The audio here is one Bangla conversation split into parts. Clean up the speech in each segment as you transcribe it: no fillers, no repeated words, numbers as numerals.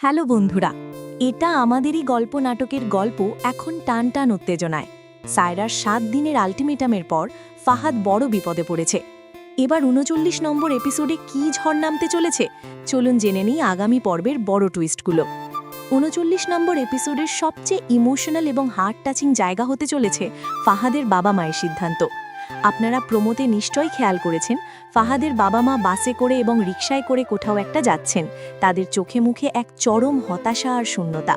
হ্যালো বন্ধুরা, এটা আমাদেরই গল্প নাটকের গল্প এখন টান টান উত্তেজনায়। সায়রার 7 দিনের আলটিমেটামের পর ফাহাদ বড় বিপদে পড়েছে। এবার ৩৯ নম্বর এপিসোডে কী ঝড় নামতে চলেছে চলুন জেনে নিই আগামী পর্বের বড় টুইস্টগুলো। ৩৯ নম্বর এপিসোডের সবচেয়ে ইমোশনাল এবং হার্ট টাচিং জায়গা হতে চলেছে ফাহাদের বাবা মায়ের সিদ্ধান্ত। আপনারা প্রোমোতে নিশ্চয়ই খেয়াল করেছেন, ফাহাদের বাবা মা বাসে করে এবং রিকশায় করে কোথাও একটা যাচ্ছেন। তাদের চোখে মুখে এক চরম হতাশা আর শূন্যতা।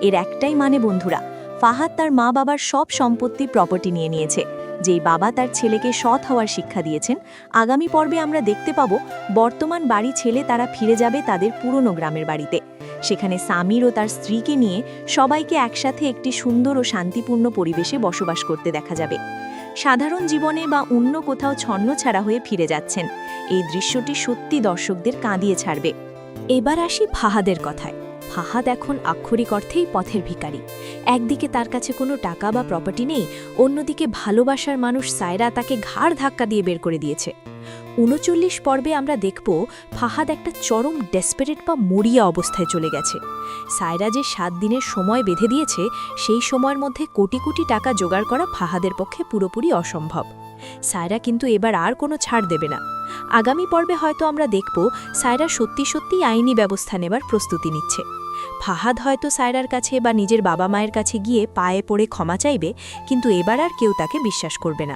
এর একটাই মানে বন্ধুরা, ফাহাদ তার মা বাবার সব সম্পত্তি প্রপার্টি নিয়ে নিয়েছে। যেই বাবা তার ছেলেকে সৎ হওয়ার শিক্ষা দিয়েছেন, আগামী পর্বে আমরা দেখতে পাব বর্তমান বাড়ি ছেলে তারা ফিরে যাবে তাদের পুরনো গ্রামের বাড়িতে। সেখানে সামির ও তার স্ত্রীকে নিয়ে সবাইকে একসাথে একটি সুন্দর ও শান্তিপূর্ণ পরিবেশে বসবাস করতে দেখা যাবে। সাধারণ জীবনে বা অন্য কোথাও ছন্নছাড়া হয়ে ফিরে যাচ্ছেন। এই দৃশ্যটি সত্যি দর্শকদের কাঁদিয়ে ছাড়বে। এবার আসি ফাহাদের কথায়। ফাহাদ এখন আক্ষরিক অর্থেই পথের ভিখারি। একদিকে তার কাছে কোনো টাকা বা প্রপার্টি নেই, অন্যদিকে ভালোবাসার মানুষ সায়রা তাকে ঘাড় ধাক্কা দিয়ে বের করে দিয়েছে। ৩৯ পর্বে আমরা দেখব ফাহাদ একটা চরম ডেসপারেট বা মরিয়া অবস্থায় চলে গেছে। সায়রা যে 7 দিনের সময় বেঁধে দিয়েছে, সেই সময়ের মধ্যে কোটি কোটি টাকা জোগাড় করা ফাহাদের পক্ষে পুরোপুরি অসম্ভব। সায়রা কিন্তু এবার আর কোনো ছাড় দেবে না। আগামী পর্বে হয়তো আমরা দেখব সায়রা সত্যি সত্যিই আইনি ব্যবস্থা নেবার প্রস্তুতি নিচ্ছে। ফাহাদ হয়তো সায়রার কাছে বা নিজের বাবা মায়ের কাছে গিয়ে পায়ে পড়ে ক্ষমা চাইবে, কিন্তু এবার আর কেউ তাকে বিশ্বাস করবে না।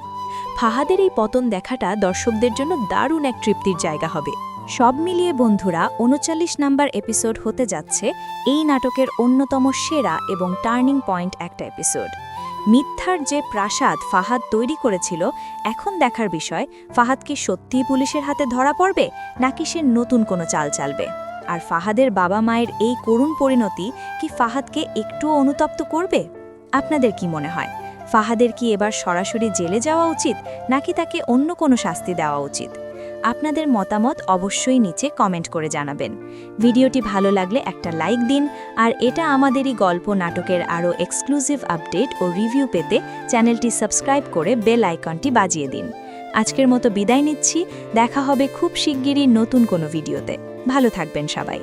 ফাহাদের এই পতন দেখাটা দর্শকদের জন্য দারুণ এক তৃপ্তির জায়গা হবে। সব মিলিয়ে বন্ধুরা, ৩৯ নম্বর এপিসোড হতে যাচ্ছে এই নাটকের অন্যতম সেরা এবং টার্নিং পয়েন্ট একটা এপিসোড। মিথ্যার যে প্রাসাদ ফাহাদ তৈরি করেছিল, এখন দেখার বিষয় ফাহাদ কি সত্যিই পুলিশের হাতে ধরা পড়বে, নাকি সে নতুন কোনো চাল চালবে। আর ফাহাদের বাবা মায়ের এই করুণ পরিণতি কি ফাহাদকে একটুও অনুতপ্ত করবে? আপনাদের কি মনে হয়, ফাহাদের কি এবার সরাসরি জেলে যাওয়া উচিত, নাকি তাকে অন্য কোনো শাস্তি দেওয়া উচিত? আপনাদের মতামত অবশ্যই নিচে কমেন্ট করে জানাবেন। ভিডিওটি ভালো লাগলে একটা লাইক দিন, আর এটা আমাদেরই গল্প নাটকের আরও এক্সক্লুসিভ আপডেট ও রিভিউ পেতে চ্যানেলটি সাবস্ক্রাইব করে বেল আইকনটি বাজিয়ে দিন। আজকের মতো বিদায় নিচ্ছি, দেখা হবে খুব শিগগিরই নতুন কোনো ভিডিওতে। ভালো থাকবেন সবাই।